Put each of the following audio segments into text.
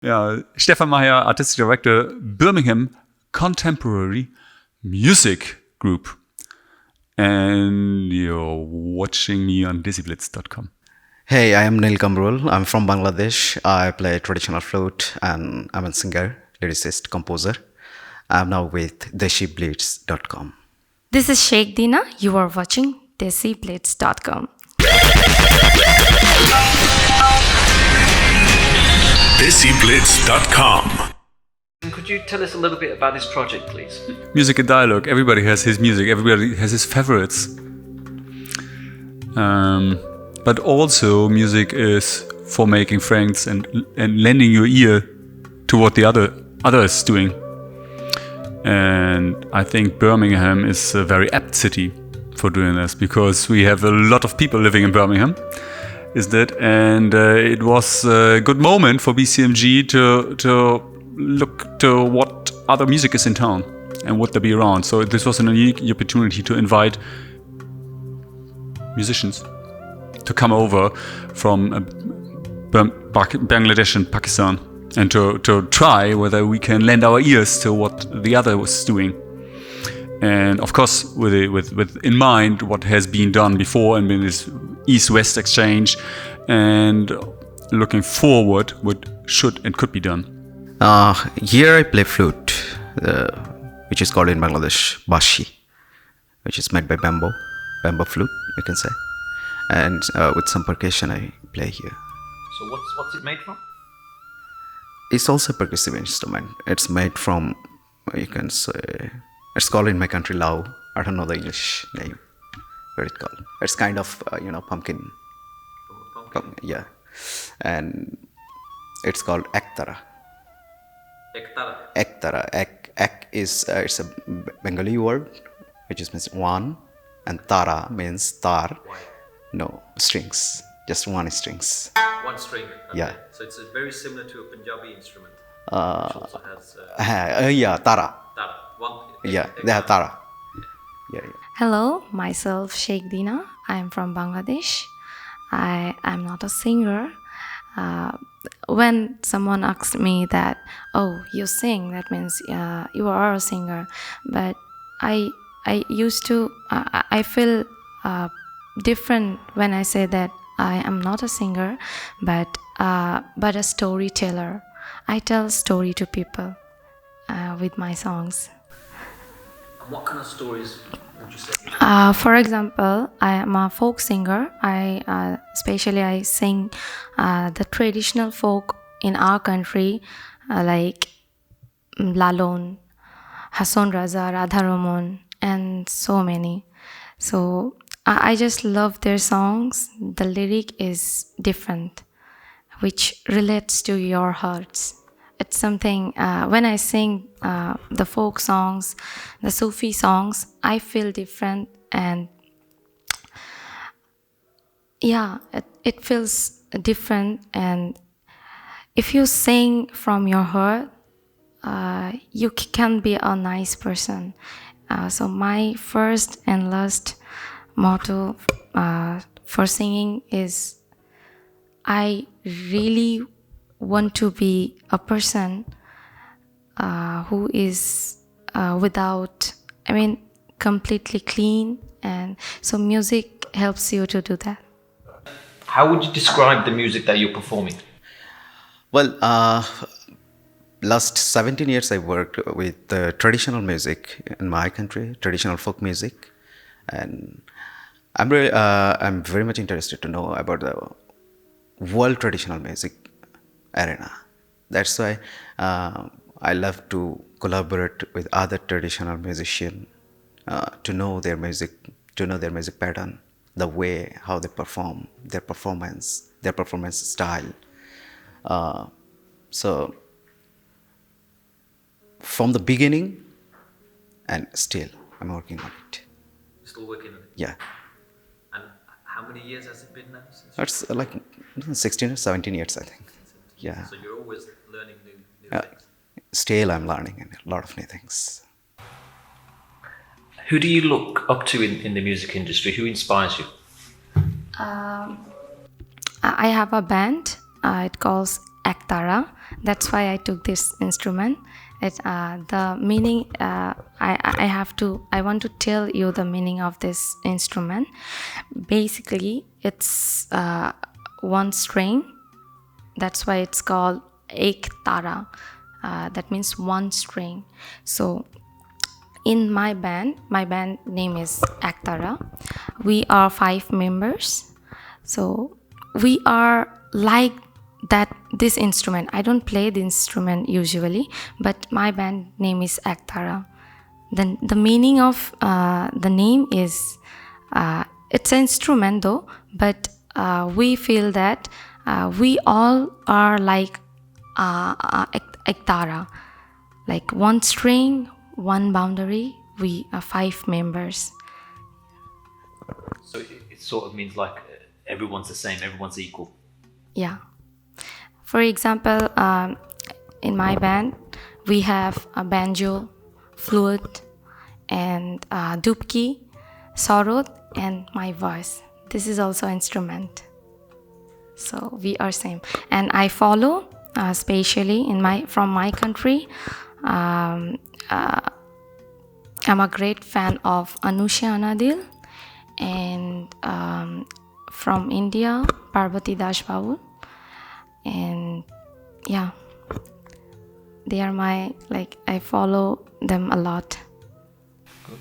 Yeah, Stephan Meier, Artistic Director, Birmingham Contemporary Music Group. And you're watching me on DESIblitz.com. Hey, I am Neel Kamrul. I'm from Bangladesh. I play traditional flute and I'm a singer, lyricist, composer. I'm now with DESIblitz.com. This is Sheikh Dina. You are watching DESIblitz.com. DESIblitz.com. Could you tell us a little bit about this project, please? Music and dialogue. Everybody has his music. Everybody has his favorites. But also, music is for making friends and lending your ear to what the other is doing. And I think Birmingham is a very apt city for doing this because we have a lot of people living in Birmingham, isn't it? And it was a good moment for BCMG to look to what other music is in town and would there be around. So this was a unique opportunity to invite musicians to come over from Bangladesh and Pakistan and to try whether we can lend our ears to what the other was doing. And of course, with in mind what has been done before and been this East-West exchange, and looking forward what should and could be done. Here I play flute, which is called in Bangladesh bashi, which is made by bamboo flute, you can say. And with some percussion I play here. So what's it made from? It's also a percussive instrument. It's made from, you can say, it's called in my country lau. I don't know the English name. What it's called. It's kind of, pumpkin. Pumpkin. Yeah. And it's called Actara. Actara. Actara. Ak is, it's a Bengali word, which means one. And tara means star. Why? No, strings. Just one strings. One string. Okay. Yeah. So it's very similar to a Punjabi instrument, which also has Yeah, tara. tara. Yeah, they have tara. Yeah. Hello, myself Sheikh Dina. I'm from Bangladesh. I am not a singer. When someone asks me that, oh, you sing, that means you are a singer. But I used to, I feel different when I say that I am not a singer, but a storyteller. I tell story to people with my songs. And what kind of stories would you say? For example, I am a folk singer. Especially I sing the traditional folk in our country, like Lalon, Hasan Raza, Radha Ramon, and so many. So I just love their songs. The lyric is different, which relates to your hearts. It's something, when I sing the folk songs, the Sufi songs, I feel different, and yeah, it feels different. And if you sing from your heart, you can be a nice person. So my first and last motto for singing is, I really want to be a person who is completely clean, and so music helps you to do that. How would you describe the music that you're performing? Well, last 17 years I worked with traditional music in my country, traditional folk music, and I'm very much interested to know about the world traditional music arena. That's why I love to collaborate with other traditional musicians to know their music pattern, the way how they perform, their performance style. So from the beginning and still I'm working on it. Still working on it? Yeah. And how many years has it been now? It's like 16 or 17 years, I think. Yeah. So you're always learning new things? Still I'm learning a lot of new things. Who do you look up to in the music industry? Who inspires you? I have a band. It calls Actara. That's why I took this instrument. The meaning, I want to tell you the meaning of this instrument. Basically, it's one string. That's why it's called Actara. That means one string. So in my band name is Actara. We are 5 members. So we are like that, this instrument. I don't play the instrument usually, but my band name is Actara. Then the meaning of the name is, it's an instrument though, but we feel that we all are like Actara, like one string, one boundary. We are 5 members. So it sort of means like everyone's the same, everyone's equal. Yeah. For example, in my band, we have a banjo, flute, and dubki, sorod, and my voice. This is also instrument. So we are same. And I follow, especially from my country. I'm a great fan of Anusha Anadil, and from India, Parvati Das Babu. And yeah, they are my, I follow them a lot. Good.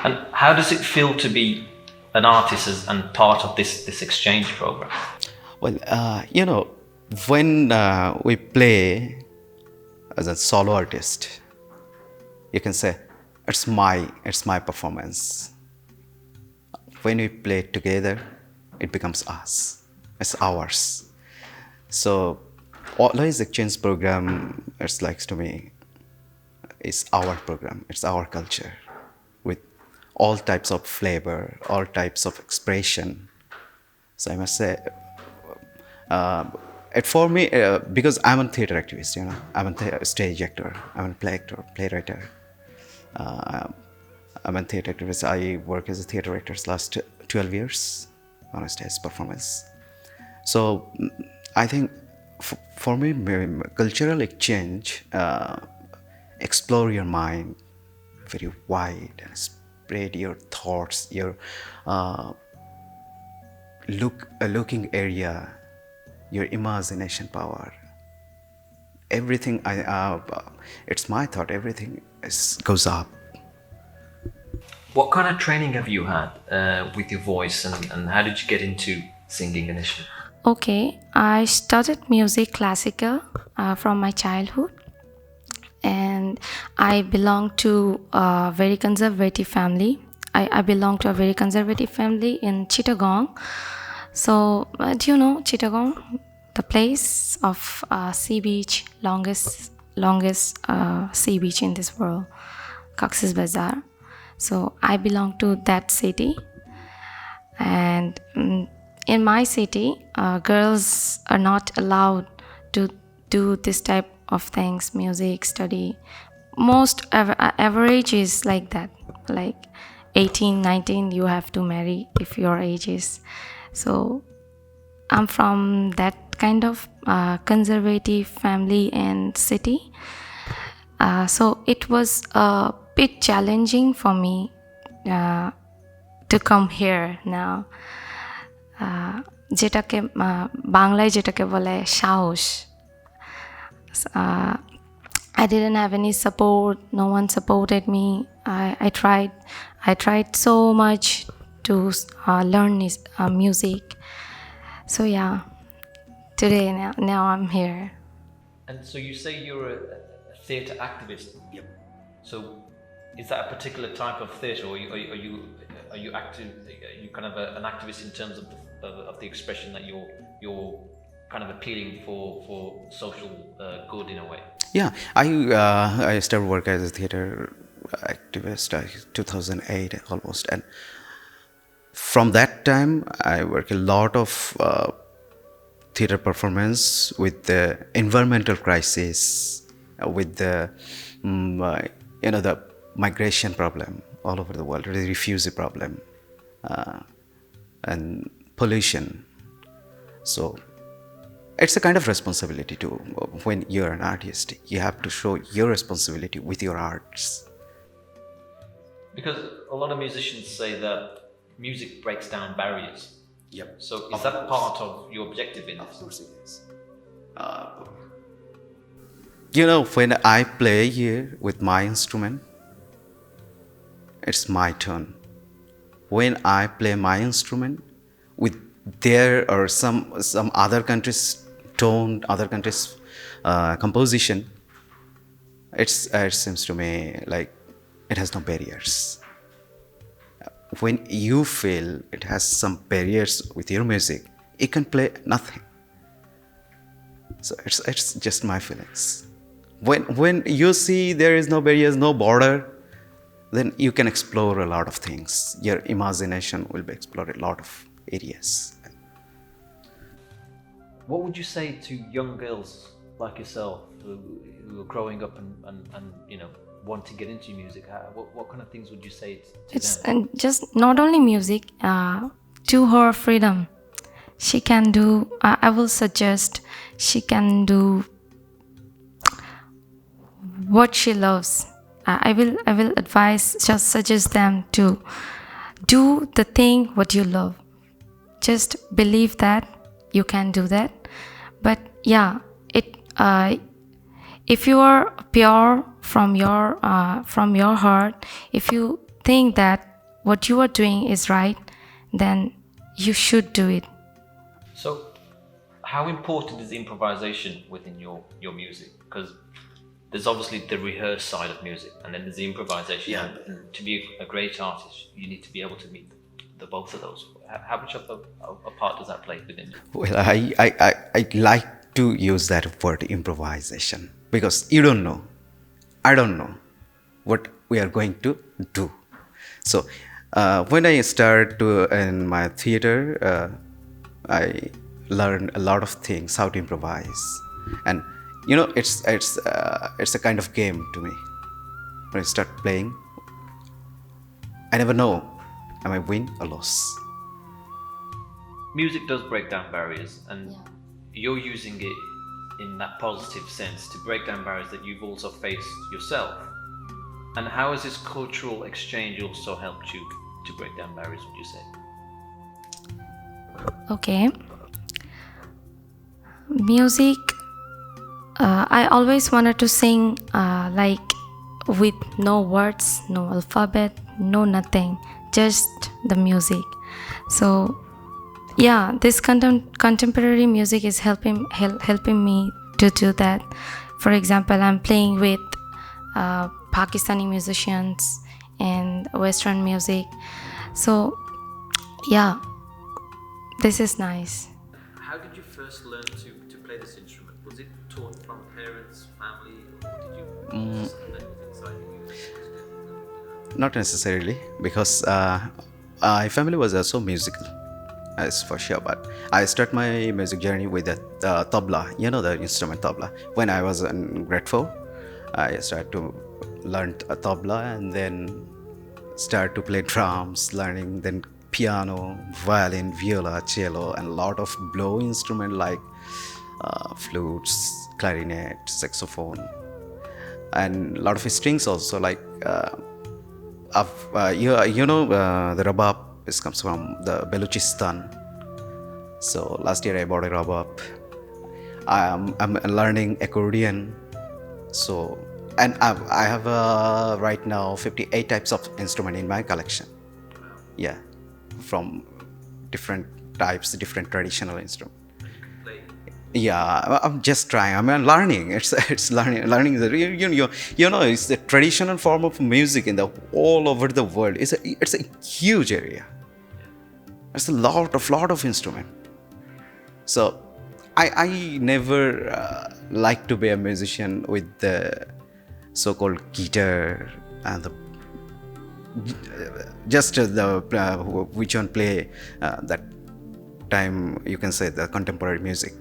And how does it feel to be an artist and part of this exchange program? Well, when we play as a solo artist, you can say it's my performance. When we play together, it becomes us. It's ours. So always exchange program, it's like to me, it's our program, it's our culture, with all types of flavor, all types of expression. So I must say, for me, because I'm a theater activist, I'm a stage actor, I'm a play actor, playwright. I'm a theater activist. I work as a theater actor last 12 years on a stage performance. So I think for me, cultural exchange, explore your mind very wide and spread your thoughts, your looking area, your imagination power. Everything, it's my thought, everything goes up. What kind of training have you had with your voice, and how did you get into singing initially? Okay, I studied music classical from my childhood, and I belong to a very conservative family. I belong to a very conservative family in Chittagong. So, do you know Chittagong, the place of sea beach, longest sea beach in this world, Cox's Bazar. So I belong to that city, and in my city, girls are not allowed to do this type of things, music, study. Most average is like that, like 18, 19, you have to marry if your age is. So I'm from that kind of conservative family and city. So it was a bit challenging for me to come here now. যেটাকে বাংলায় যেটাকে বলে সাহস. I didn't have any support. No one supported me. I tried so much to learn music. So yeah, today now I'm here. And so you say you're a theatre activist. Yep. So is that a particular type of theatre, or are you active? Are you kind of an activist in terms of the expression that you're kind of appealing for social good in a way? Yeah, I started work as a theater activist 2008 almost, and from that time I work a lot of theater performance with the environmental crisis, with the the migration problem all over the world, the refugee problem, and pollution. So it's a kind of responsibility too. When you're an artist, you have to show your responsibility with your arts. Because a lot of musicians say that music breaks down barriers. Yep. So is that part of your objective in this? Of course it is. You know, when I play here with my instrument, it's my turn. When I play my instrument with their or some other country's tone, other country's composition, it seems to me like it has no barriers. When you feel it has some barriers with your music, you can play nothing. So it's just my feelings. When you see there is no barriers, no border, then you can explore a lot of things. Your imagination will be explore a lot of areas. What would you say to young girls like yourself who are growing up and you know want to get into music? What kind of things would you say to It's them? just not only music, to her freedom. She can do, I will suggest she can do what she loves. I will advise, just suggest them to do the thing what you love. Just believe that you can do that. But yeah, if you are pure from your heart, if you think that what you are doing is right, then you should do it. So, how important is improvisation within your music? Because there's obviously the rehearsed side of music, and then there's the improvisation. Yeah. And to be a great artist, you need to be able to meet the both of those. How much of a part does that play within you? Well, I like to use that word improvisation because you don't know. I don't know what we are going to do. So when I start in my theater, I learn a lot of things, how to improvise, and you know it's a kind of game to me. When I start playing, I never know am I win or loss. Music does break down barriers, and you're using it in that positive sense to break down barriers that you've also faced yourself. And how has this cultural exchange also helped you to break down barriers, would you say? Okay. Music, I always wanted to sing like with no words, no alphabet, no nothing, just the music. So yeah, this contemporary music is helping me to do that. For example, I'm playing with Pakistani musicians and Western music. So yeah, this is nice. How did you first learn to play this instrument? Was it taught from parents, family, or did you something that was inside you? Not necessarily, because my family was also musical, as for sure. But I start my music journey with the tabla. You know the instrument tabla. When I was in grade 4, I started to learn a tabla and then start to play drums, learning then piano, violin, viola, cello, and a lot of blow instrument like flutes, clarinet, saxophone, and a lot of strings also like you know the rabab comes from the Balochistan. So last year I bought a rabab. I'm learning accordion. So and I have right now 58 types of instrument in my collection. Yeah, from different types, different traditional instruments. Yeah, I'm just trying. I'm learning. It's learning. Learning the you know it's the traditional form of music in the all over the world. It's a huge area. It's a lot of instrument. So I never like to be a musician with the so-called guitar and the just the which one play that time you can say the contemporary music.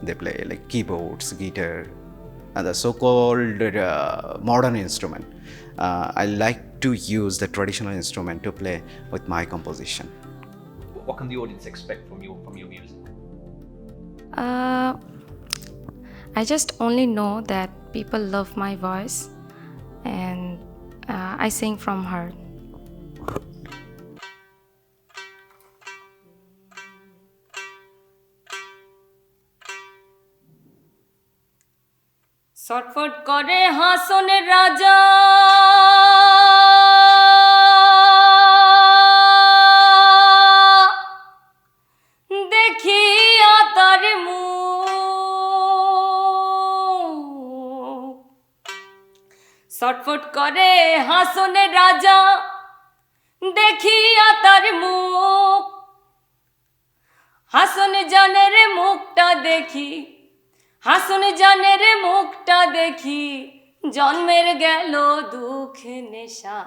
They play like keyboards, guitar, and the so-called modern instrument. I like to use the traditional instrument to play with my composition. What can the audience expect from your music? I just only know that people love my voice, and I sing from heart. ছটফট করে হাসনের রাজা দেখিয়া তার মুখ ছটফট করে হাসনের রাজা দেখিয়া তার মুখ হাসন জানের মুখটা দেখি হাসন জানের মুখটা দেখি জন্মের গেল দুঃখ নেশা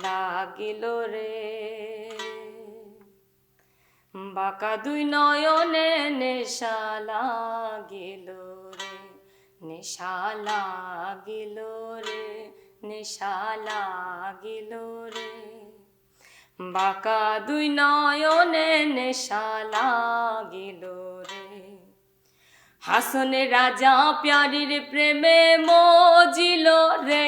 লাগিল রে বাঁকা দুই নয়নে নেশা লাগিল রে নেশা লাগিল রে নেশা লাগিল রে বাঁকা দুই নয়নে নেশা লাগিল রে হাসনে রাজা প্যারির প্রেমে মজিল রে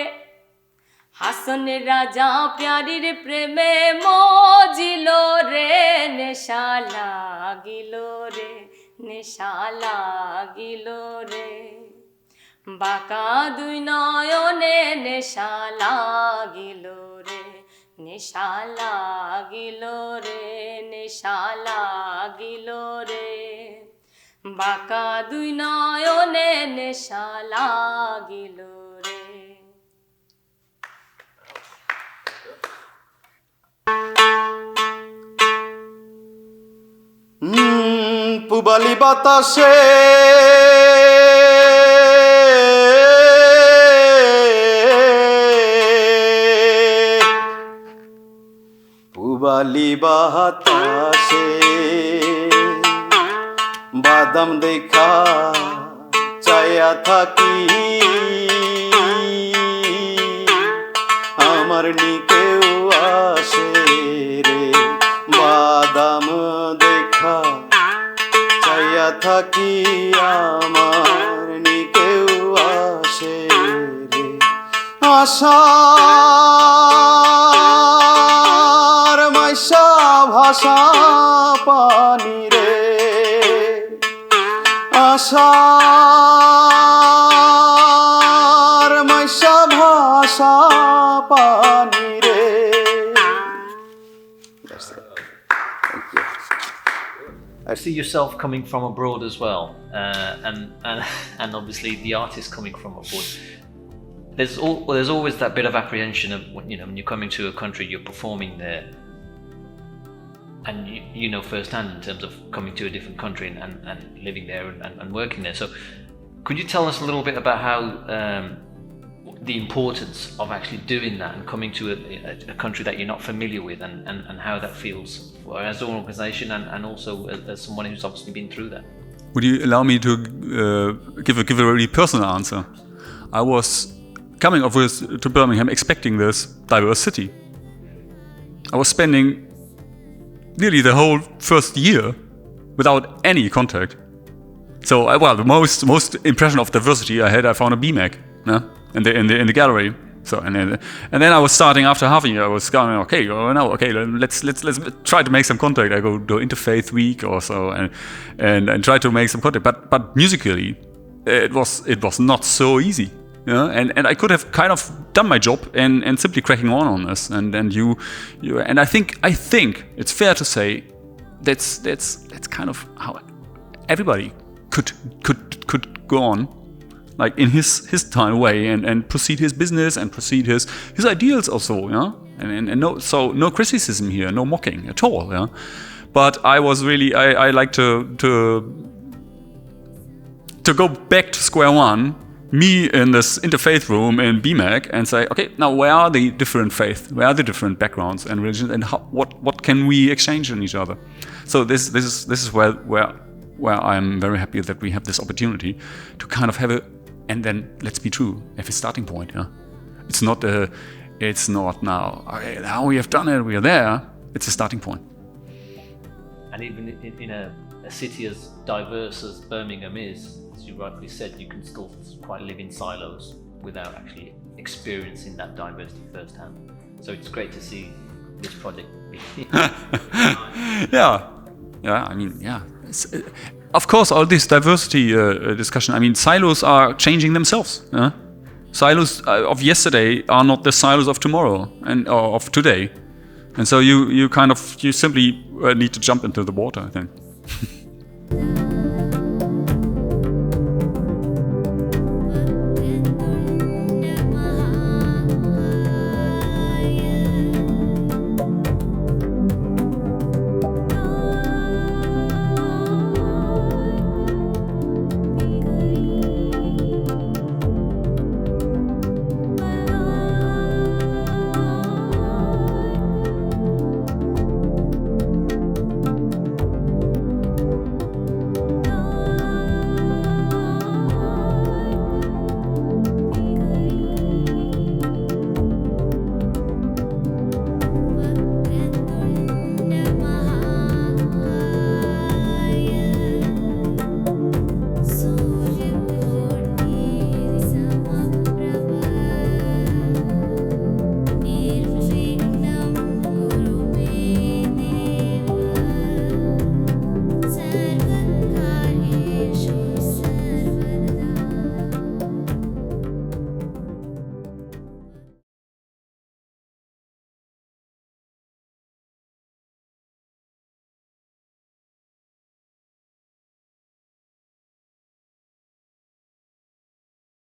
হাসনে রাজা প্যারির প্রেমে মজিল রে নেশা লাগিল রে নেশা লাগিল রে বাঁকা দুই নয়নে নেশা লাগিল রে নেশা লাগিল রে নেশা লাগিল রে বাঁকা দুই নয়নে নেশা লাগিল রে পুবালি বাতাসে পুবালি বাতাসে বাদাম দেখা চায়া থাকি আমার নিকেও আসে রে বাদাম দেখা চায়া থাকি আমার নিকেও আসে রে আশার মাইশা ভাষা পানি রে আশার মাইশা ভাষা পানি রে I see yourself coming from abroad as well, and obviously the artist coming from abroad. There's always that bit of apprehension of when you're coming to a country, you're performing there, and you know firsthand in terms of coming to a different country and living there and working there. So, could you tell us a little bit about how the importance of actually doing that and coming to a country that you're not familiar with, and how that feels as an organisation and also as someone who's obviously been through that? Would you allow me to give a really personal answer? I was coming to Birmingham expecting this diverse city. I was spending nearly the whole first year without any contact. So, the most impression of diversity I had, I found a BMAC, in the gallery. So and then I was starting after half a year. I was going, let's try to make some contact. I go to Interfaith Week or so and try to make some contact. But musically, it was not so easy. And I could have kind of done my job and simply cracking on this. And you and I think it's fair to say that's kind of how everybody could go on, like in his time way and proceed his business and proceed his ideals also, and no criticism here, no mocking at all, But I was really I like to go back to square one, me in this interfaith room in BMAC, and say, okay, now where are the different faiths, where are the different backgrounds and religions, and what can we exchange in each other? So this is where I'm very happy that we have this opportunity to kind of have and then let's be true, have a starting point. It's not now. Okay, now we have done it. We are there. It's a starting point. And even in a city as diverse as Birmingham is, as you rightly said, you can still quite live in silos without actually experiencing that diversity firsthand. So it's great to see this project. Yeah. I mean, yeah. Of course, all this diversity discussion. I mean, silos are changing themselves. Silos of yesterday are not the silos of tomorrow or of today, and so you simply need to jump into the water, I think.